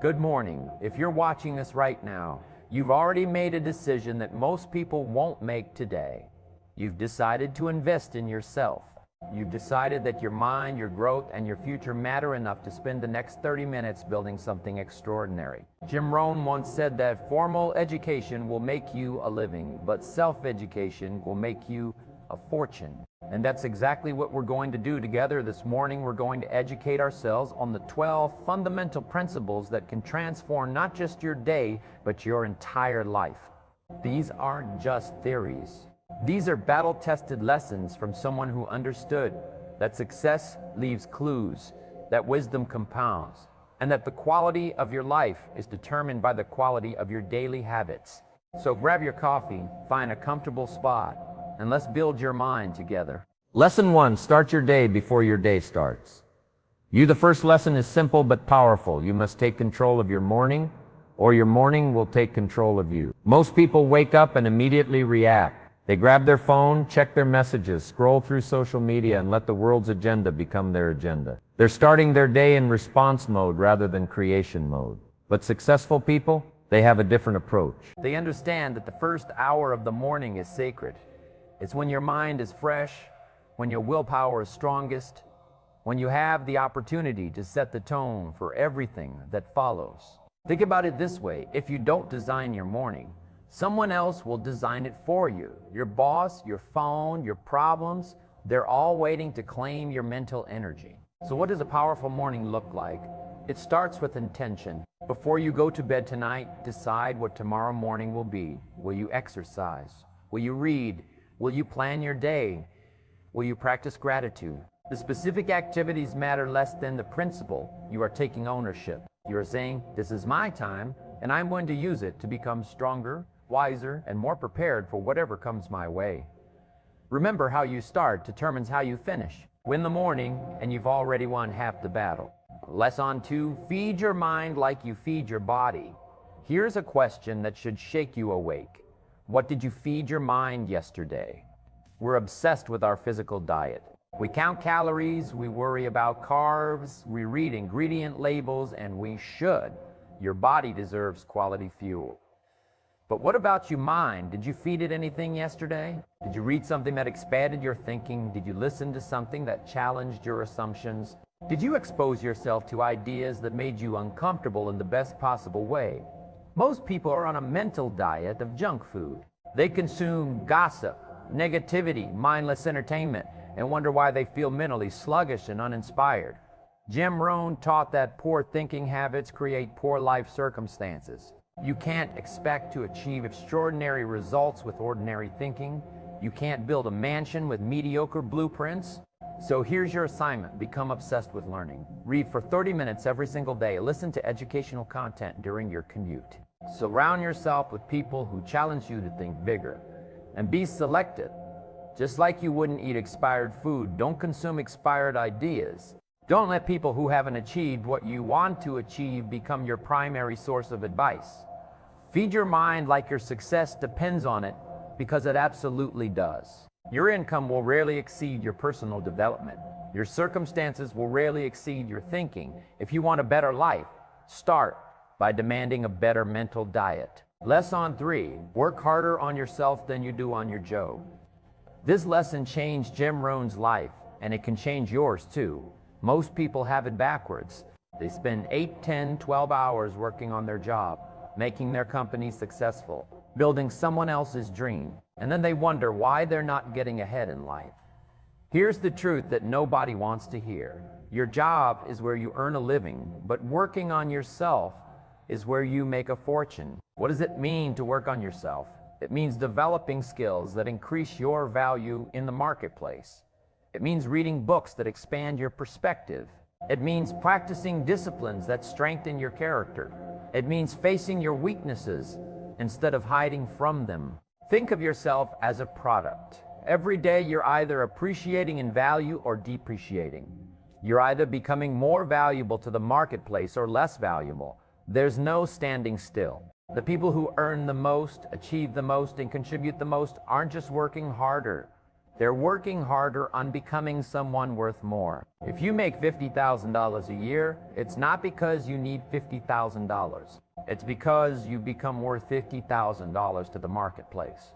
Good morning. If you're watching this right now, you've already made a decision that most people won't make today. You've decided to invest in yourself. You've decided that your mind, your growth, and your future matter enough to spend the next 30 minutes building something extraordinary. Jim Rohn once said that formal education will make you a living, but self-education will make you a fortune. And that's exactly what we're going to do together this morning. We're going to educate ourselves on the 12 fundamental principles that can transform not just your day, but your entire life. These aren't just theories. These are battle-tested lessons from someone who understood that success leaves clues, that wisdom compounds, and that the quality of your life is determined by the quality of your daily habits. So grab your coffee, find a comfortable spot, and let's build your mind together. Lesson 1, start your day before your day starts. The first lesson is simple but powerful. You must take control of your morning, or your morning will take control of you. Most people wake up and immediately react. They grab their phone, check their messages, scroll through social media, and let the world's agenda become their agenda. They're starting their day in response mode rather than creation mode. But successful people, they have a different approach. They understand that the first hour of the morning is sacred. It's when your mind is fresh, when your willpower is strongest, when you have the opportunity to set the tone for everything that follows. Think about it this way: if you don't design your morning, someone else will design it for you. Your boss, your phone, your problems, they're all waiting to claim your mental energy. So what does a powerful morning look like? It starts with intention. Before you go to bed tonight, decide what tomorrow morning will be. Will you exercise? Will you read? Will you plan your day? Will you practice gratitude? The specific activities matter less than the principle. You are taking ownership. You are saying, this is my time, and I'm going to use it to become stronger, wiser, and more prepared for whatever comes my way. Remember, how you start determines how you finish. Win the morning, and you've already won half the battle. Lesson 2, feed your mind like you feed your body. Here's a question that should shake you awake. What did you feed your mind yesterday? We're obsessed with our physical diet. We count calories, we worry about carbs, we read ingredient labels, and we should. Your body deserves quality fuel. But what about your mind? Did you feed it anything yesterday? Did you read something that expanded your thinking? Did you listen to something that challenged your assumptions? Did you expose yourself to ideas that made you uncomfortable in the best possible way? Most people are on a mental diet of junk food. They consume gossip, negativity, mindless entertainment, and wonder why they feel mentally sluggish and uninspired. Jim Rohn taught that poor thinking habits create poor life circumstances. You can't expect to achieve extraordinary results with ordinary thinking. You can't build a mansion with mediocre blueprints. So here's your assignment: become obsessed with learning. Read for 30 minutes every single day. Listen to educational content during your commute. Surround yourself with people who challenge you to think bigger. And be selective. Just like you wouldn't eat expired food, don't consume expired ideas. Don't let people who haven't achieved what you want to achieve become your primary source of advice. Feed your mind like your success depends on it, because it absolutely does. Your income will rarely exceed your personal development. Your circumstances will rarely exceed your thinking. If you want a better life, start by demanding a better mental diet. Lesson 3, work harder on yourself than you do on your job. This lesson changed Jim Rohn's life, and it can change yours too. Most people have it backwards. They spend 8, 10, 12 hours working on their job, making their company successful, building someone else's dream, and then they wonder why they're not getting ahead in life. Here's the truth that nobody wants to hear. Your job is where you earn a living, but working on yourself is where you make a fortune. What does it mean to work on yourself? It means developing skills that increase your value in the marketplace. It means reading books that expand your perspective. It means practicing disciplines that strengthen your character. It means facing your weaknesses instead of hiding from them. Think of yourself as a product. Every day you're either appreciating in value or depreciating. You're either becoming more valuable to the marketplace or less valuable. There's no standing still. The people who earn the most, achieve the most, and contribute the most aren't just working harder. They're working harder on becoming someone worth more. If you make $50,000 a year, it's not because you need $50,000. It's because you become worth $50,000 to the marketplace.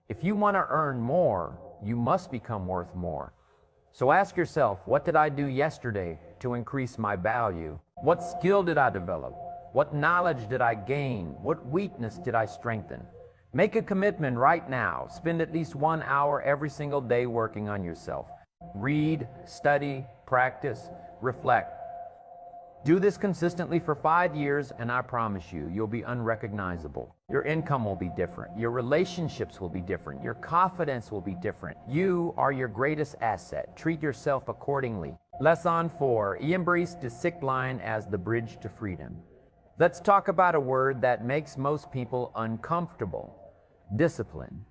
If you want to earn more, you must become worth more. So ask yourself, what did I do yesterday to increase my value? What skill did I develop? What knowledge did I gain? What weakness did I strengthen? Make a commitment right now. Spend at least 1 hour every single day working on yourself. Read, study, practice, reflect. Do this consistently for 5 years, and I promise you, you'll be unrecognizable. Your income will be different. Your relationships will be different. Your confidence will be different. You are your greatest asset. Treat yourself accordingly. Lesson 4. Embrace the sick line as the bridge to freedom. Let's talk about a word that makes most people uncomfortable. Discipline.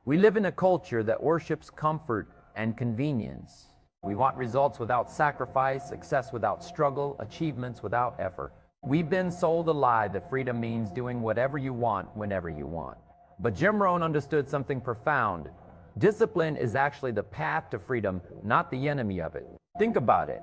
We live in a culture that worships comfort and convenience. We want results without sacrifice, success without struggle, achievements without effort. We've been sold a lie that freedom means doing whatever you want, whenever you want. But Jim Rohn understood something profound. Discipline is actually the path to freedom, not the enemy of it. Think about it.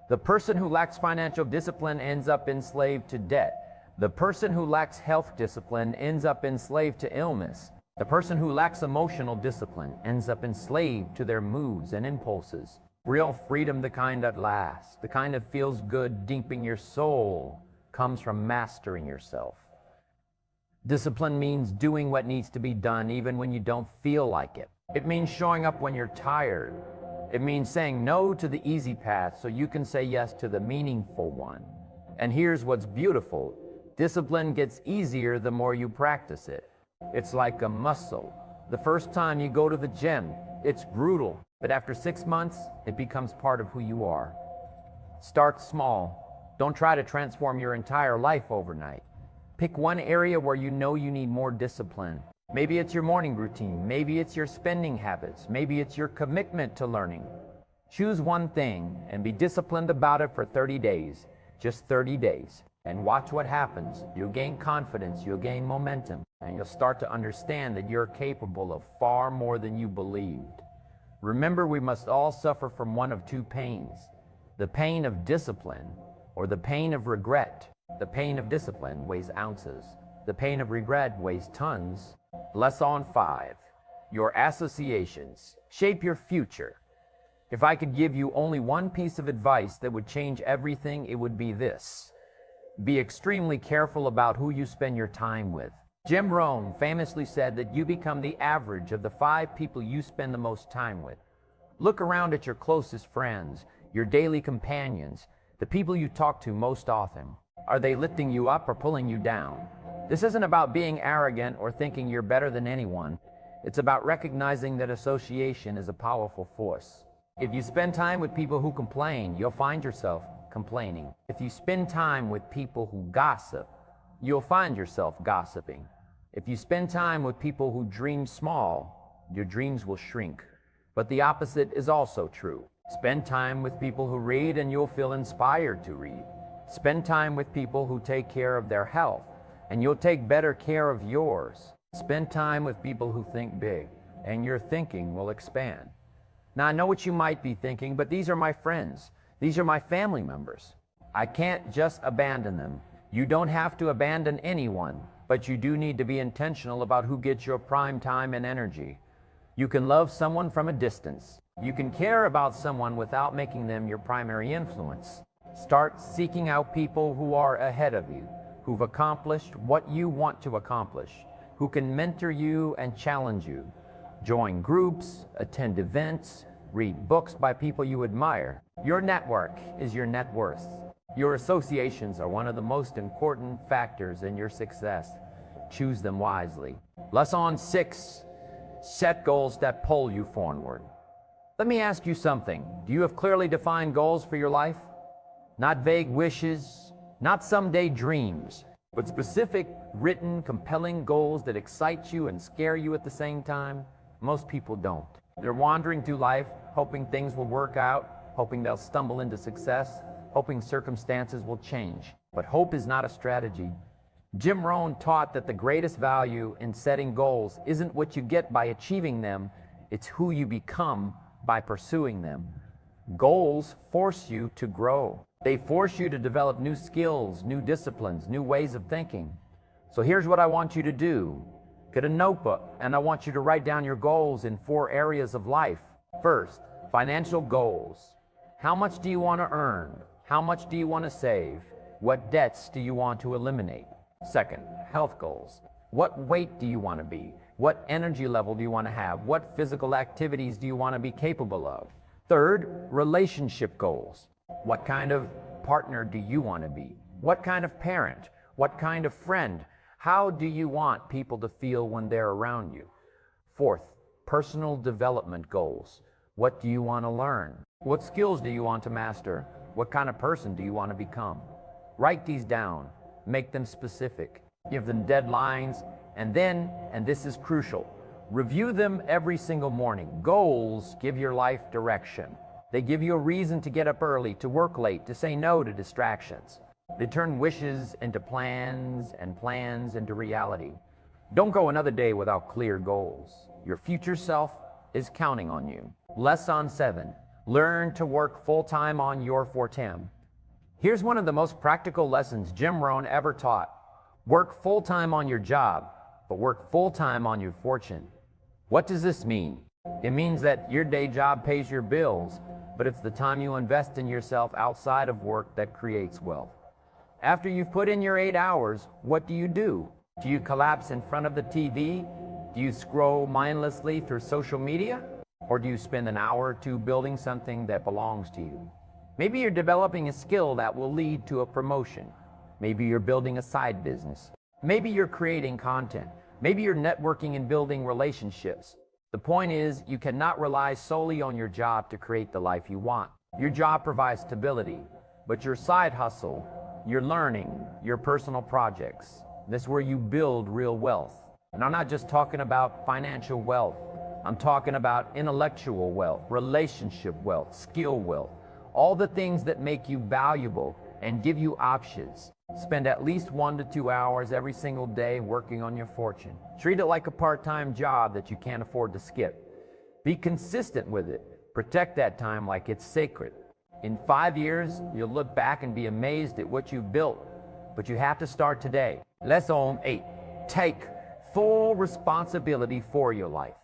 The person who lacks financial discipline ends up enslaved to debt. The person who lacks health discipline ends up enslaved to illness. The person who lacks emotional discipline ends up enslaved to their moods and impulses. Real freedom, the kind that lasts, the kind that feels good deep in your soul, comes from mastering yourself. Discipline means doing what needs to be done even when you don't feel like it. It means showing up when you're tired. It means saying no to the easy path so you can say yes to the meaningful one. And here's what's beautiful. Discipline gets easier the more you practice it. It's like a muscle. The first time you go to the gym, it's brutal. But after 6 months, it becomes part of who you are. Start small. Don't try to transform your entire life overnight. Pick one area where you know you need more discipline. Maybe it's your morning routine. Maybe it's your spending habits. Maybe it's your commitment to learning. Choose one thing and be disciplined about it for 30 days. Just 30 days. And watch what happens. You'll gain confidence. You'll gain momentum. And you'll start to understand that you're capable of far more than you believed. Remember, we must all suffer from one of two pains. The pain of discipline or the pain of regret. The pain of discipline weighs ounces. The pain of regret weighs tons. Lesson 5. Your associations shape your future. If I could give you only one piece of advice that would change everything, it would be this. Be extremely careful about who you spend your time with. Jim Rohn famously said that you become the average of the 5 people you spend the most time with. Look around at your closest friends, your daily companions, the people you talk to most often. Are they lifting you up or pulling you down? This isn't about being arrogant or thinking you're better than anyone. It's about recognizing that association is a powerful force. If you spend time with people who complain, you'll find yourself complaining. If you spend time with people who gossip, you'll find yourself gossiping. If you spend time with people who dream small, your dreams will shrink. But the opposite is also true. Spend time with people who read and you'll feel inspired to read. Spend time with people who take care of their health and you'll take better care of yours. Spend time with people who think big and your thinking will expand. Now, I know what you might be thinking, but these are my friends. These are my family members. I can't just abandon them. You don't have to abandon anyone, but you do need to be intentional about who gets your prime time and energy. You can love someone from a distance. You can care about someone without making them your primary influence. Start seeking out people who are ahead of you, who've accomplished what you want to accomplish, who can mentor you and challenge you. Join groups, attend events, read books by people you admire. Your network is your net worth. Your associations are one of the most important factors in your success. Choose them wisely. Lesson 6. Set goals that pull you forward. Let me ask you something. Do you have clearly defined goals for your life? Not vague wishes, not someday dreams, but specific, written, compelling goals that excite you and scare you at the same time? Most people don't. They're wandering through life, hoping things will work out, hoping they'll stumble into success, hoping circumstances will change. But hope is not a strategy. Jim Rohn taught that the greatest value in setting goals isn't what you get by achieving them, It's who you become by pursuing them. Goals force you to grow. They force you to develop new skills, new disciplines, new ways of thinking. So here's what I want you to do. Get a notebook, and I want you to write down your goals in 4 areas of life. First, financial goals. How much do you want to earn? How much do you want to save? What debts do you want to eliminate? Second, health goals. What weight do you want to be? What energy level do you want to have? What physical activities do you want to be capable of? Third, relationship goals. What kind of partner do you want to be? What kind of parent? What kind of friend? How do you want people to feel when they're around you? Fourth, personal development goals. What do you want to learn? What skills do you want to master? What kind of person do you want to become? Write these down. Make them specific. Give them deadlines. And then, and this is crucial, review them every single morning. Goals give your life direction. They give you a reason to get up early, to work late, to say no to distractions. They turn wishes into plans and plans into reality. Don't go another day without clear goals. Your future self is counting on you. Lesson 7. Learn to work full-time on your forte. Here's one of the most practical lessons Jim Rohn ever taught. Work full-time on your job, but work full-time on your fortune. What does this mean? It means that your day job pays your bills, but it's the time you invest in yourself outside of work that creates wealth. After you've put in your 8 hours, what do? Do you collapse in front of the TV? Do you scroll mindlessly through social media? Or do you spend an hour or 2 building something that belongs to you? Maybe you're developing a skill that will lead to a promotion. Maybe you're building a side business. Maybe you're creating content. Maybe you're networking and building relationships. The point is, you cannot rely solely on your job to create the life you want. Your job provides stability, but your side hustle, your learning, your personal projects, this is where you build real wealth. And I'm not just talking about financial wealth. I'm talking about intellectual wealth, relationship wealth, skill wealth, all the things that make you valuable and give you options. Spend at least 1 to 2 hours every single day working on your fortune. Treat it like a part-time job that you can't afford to skip. Be consistent with it. Protect that time like it's sacred. In 5 years, you'll look back and be amazed at what you've built. But you have to start today. Lesson 8. Take full responsibility for your life.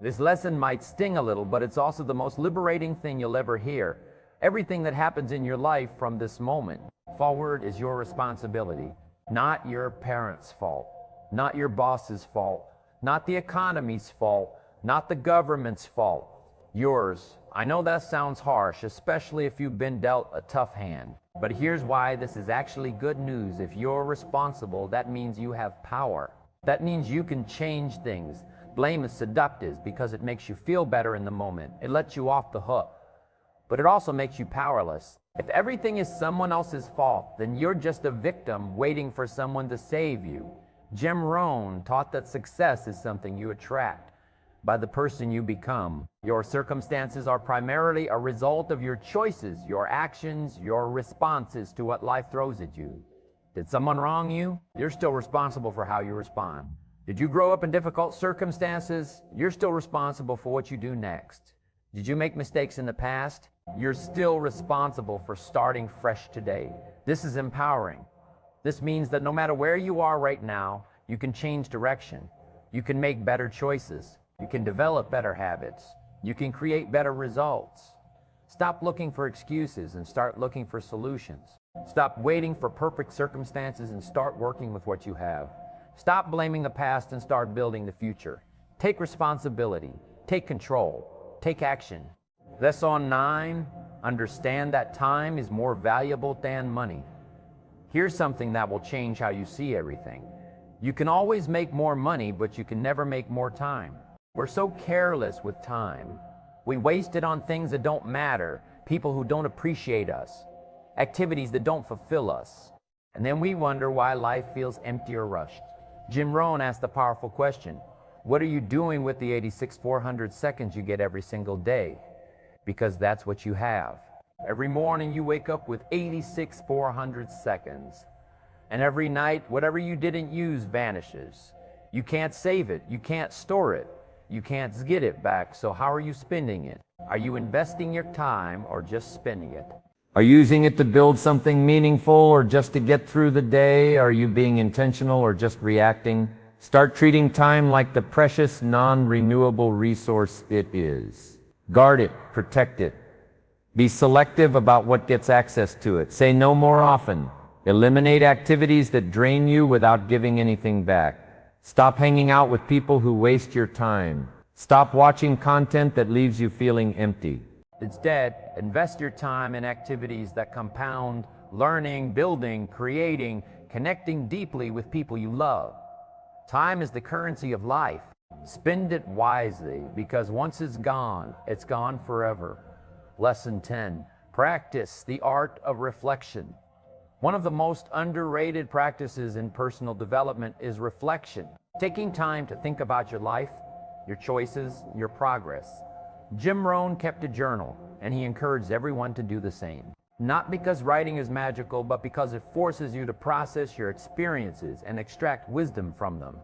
This lesson might sting a little, but it's also the most liberating thing you'll ever hear. Everything that happens in your life from this moment forward is your responsibility, not your parents' fault, not your boss's fault, not the economy's fault, not the government's fault. Yours. I know that sounds harsh, especially if you've been dealt a tough hand. But here's why this is actually good news. If you're responsible, that means you have power. That means you can change things. Blame is seductive because it makes you feel better in the moment. It lets you off the hook. But it also makes you powerless. If everything is someone else's fault, then you're just a victim waiting for someone to save you. Jim Rohn taught that success is something you attract by the person you become. Your circumstances are primarily a result of your choices, your actions, your responses to what life throws at you. Did someone wrong you? You're still responsible for how you respond. Did you grow up in difficult circumstances? You're still responsible for what you do next. Did you make mistakes in the past? You're still responsible for starting fresh today. This is empowering. This means that no matter where you are right now, you can change direction. You can make better choices. You can develop better habits. You can create better results. Stop looking for excuses and start looking for solutions. Stop waiting for perfect circumstances and start working with what you have. Stop blaming the past and start building the future. Take responsibility. Take control. Take action. Lesson 9, understand that time is more valuable than money. Here's something that will change how you see everything. You can always make more money, but you can never make more time. We're so careless with time. We waste it on things that don't matter, people who don't appreciate us, activities that don't fulfill us. And then we wonder why life feels empty or rushed. Jim Rohn asked the powerful question, what are you doing with the 86,400 seconds you get every single day? Because that's what you have. Every morning you wake up with 86,400 seconds. And every night, whatever you didn't use vanishes. You can't save it. You can't store it. You can't get it back, so how are you spending it? Are you investing your time or just spending it? Are you using it to build something meaningful or just to get through the day? Are you being intentional or just reacting? Start treating time like the precious, non-renewable resource it is. Guard it, protect it. Be selective about what gets access to it. Say no more often. Eliminate activities that drain you without giving anything back. Stop hanging out with people who waste your time. Stop watching content that leaves you feeling empty. Instead, invest your time in activities that compound, learning, building, creating, connecting deeply with people you love. Time is the currency of life. Spend it wisely, because once it's gone forever. Lesson 10. Practice the art of reflection. One of the most underrated practices in personal development is reflection. Taking time to think about your life, your choices, your progress. Jim Rohn kept a journal, and he encouraged everyone to do the same. Not because writing is magical, but because it forces you to process your experiences and extract wisdom from them.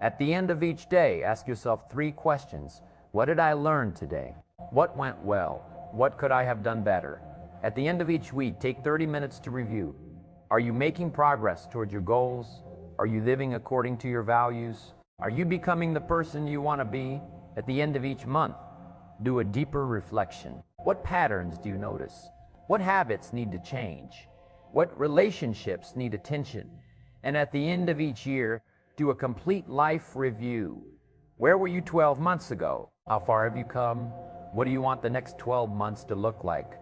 At the end of each day, ask yourself 3 questions. What did I learn today? What went well? What could I have done better? At the end of each week, take 30 minutes to review. Are you making progress toward your goals? Are you living according to your values? Are you becoming the person you want to be? At the end of each month, do a deeper reflection. What patterns do you notice? What habits need to change? What relationships need attention? And at the end of each year, do a complete life review. Where were you 12 months ago? How far have you come? What do you want the next 12 months to look like?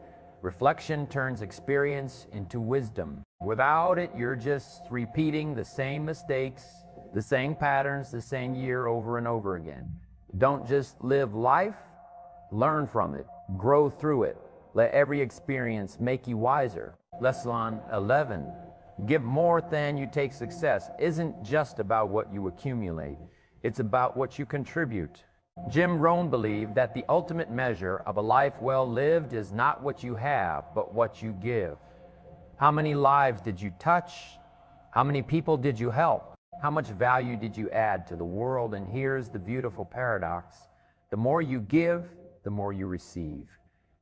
Reflection turns experience into wisdom. Without it, you're just repeating the same mistakes, the same patterns, the same year over and over again. Don't just live life, learn from it, grow through it. Let every experience make you wiser. Lesson 11. Give more than you take. Success isn't just about what you accumulate. It's about what you contribute. Jim Rohn believed that the ultimate measure of a life well lived is not what you have, but what you give. How many lives did you touch? How many people did you help? How much value did you add to the world? And here's the beautiful paradox. The more you give, the more you receive.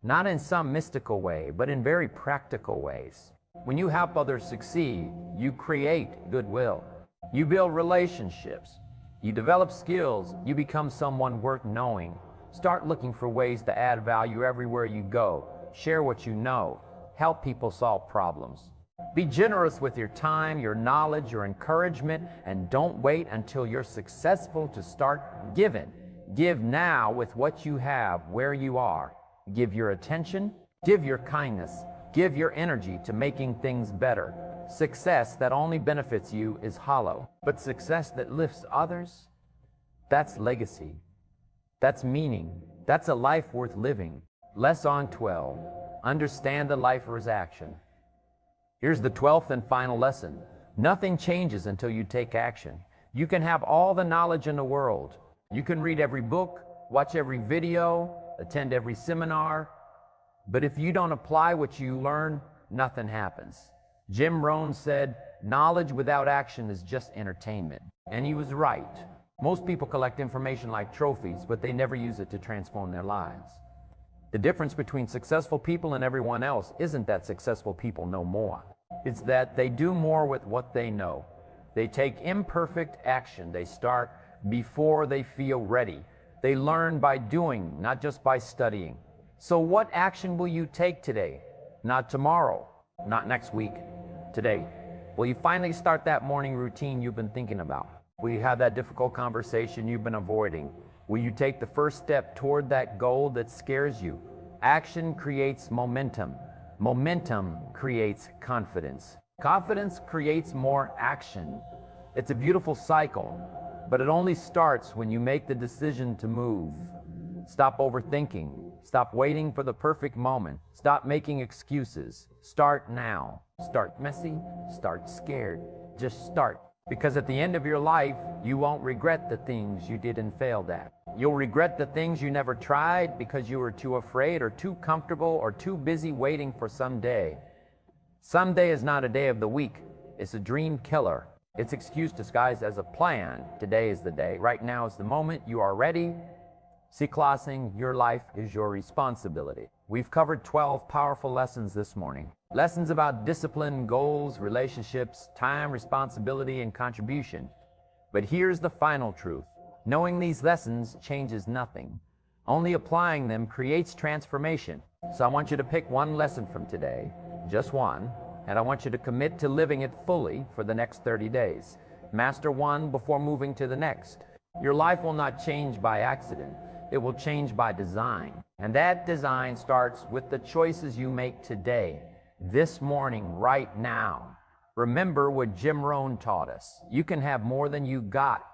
Not in some mystical way, but in very practical ways. When you help others succeed, you create goodwill. You build relationships. You develop skills. You become someone worth knowing. Start looking for ways to add value everywhere you go. Share what you know. Help people solve problems. Be generous with your time, your knowledge, your encouragement, and don't wait until you're successful to start giving. Give now with what you have, where you are. Give your attention, give your kindness, give your energy to making things better. Success that only benefits you is hollow, but success that lifts others, that's legacy. That's meaning. That's a life worth living. Lesson 12. Understand the lifer's action. Here's the 12th and final lesson. Nothing changes until you take action. You can have all the knowledge in the world. You can read every book, watch every video, attend every seminar, but if you don't apply what you learn, nothing happens. Jim Rohn said, knowledge without action is just entertainment. And he was right. Most people collect information like trophies, but they never use it to transform their lives. The difference between successful people and everyone else isn't that successful people know more. It's that they do more with what they know. They take imperfect action. They start before they feel ready. They learn by doing, not just by studying. So what action will you take today? Not tomorrow, not next week, today. Will you finally start that morning routine you've been thinking about? Will you have that difficult conversation you've been avoiding? Will you take the first step toward that goal that scares you? Action creates momentum. Momentum creates confidence. Confidence creates more action. It's a beautiful cycle, but it only starts when you make the decision to move. Stop overthinking. Stop waiting for the perfect moment. Stop making excuses. Start now. Start messy. Start scared. Just start. Because at the end of your life, you won't regret the things you did and failed at. You'll regret the things you never tried because you were too afraid or too comfortable or too busy waiting for someday. Someday is not a day of the week. It's a dream killer. It's excuse disguised as a plan. Today is the day. Right now is the moment. You are ready. C-classing your life is your responsibility. We've covered 12 powerful lessons this morning. Lessons about discipline, goals, relationships, time, responsibility, and contribution. But here's the final truth. Knowing these lessons changes nothing. Only applying them creates transformation. So I want you to pick one lesson from today, just one, and I want you to commit to living it fully for the next 30 days. Master one before moving to the next. Your life will not change by accident. It will change by design. And that design starts with the choices you make today, this morning, right now. Remember what Jim Rohn taught us. You can have more than you got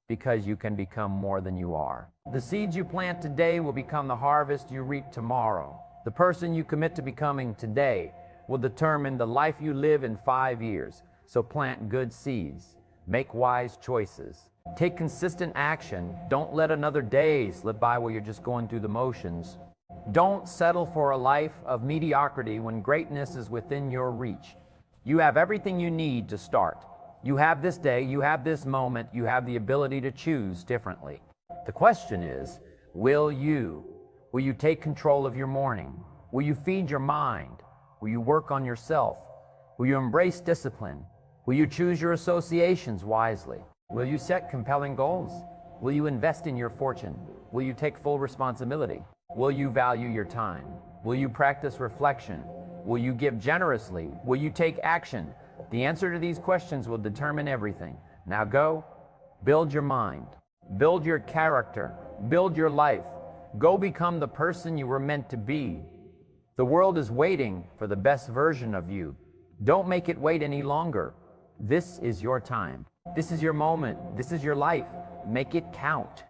because you can become more than you are. The seeds you plant today will become the harvest you reap tomorrow. The person you commit to becoming today will determine the life you live in 5 years. So plant good seeds. Make wise choices. Take consistent action. Don't let another day slip by where you're just going through the motions. Don't settle for a life of mediocrity when greatness is within your reach. You have everything you need to start. You have this day, you have this moment, you have the ability to choose differently. The question is, will you? Will you take control of your morning? Will you feed your mind? Will you work on yourself? Will you embrace discipline? Will you choose your associations wisely? Will you set compelling goals? Will you invest in your fortune? Will you take full responsibility? Will you value your time? Will you practice reflection? Will you give generously? Will you take action? The answer to these questions will determine everything. Now go, build your mind, build your character, build your life. Go become the person you were meant to be. The world is waiting for the best version of you. Don't make it wait any longer. This is your time. This is your moment. This is your life. Make it count.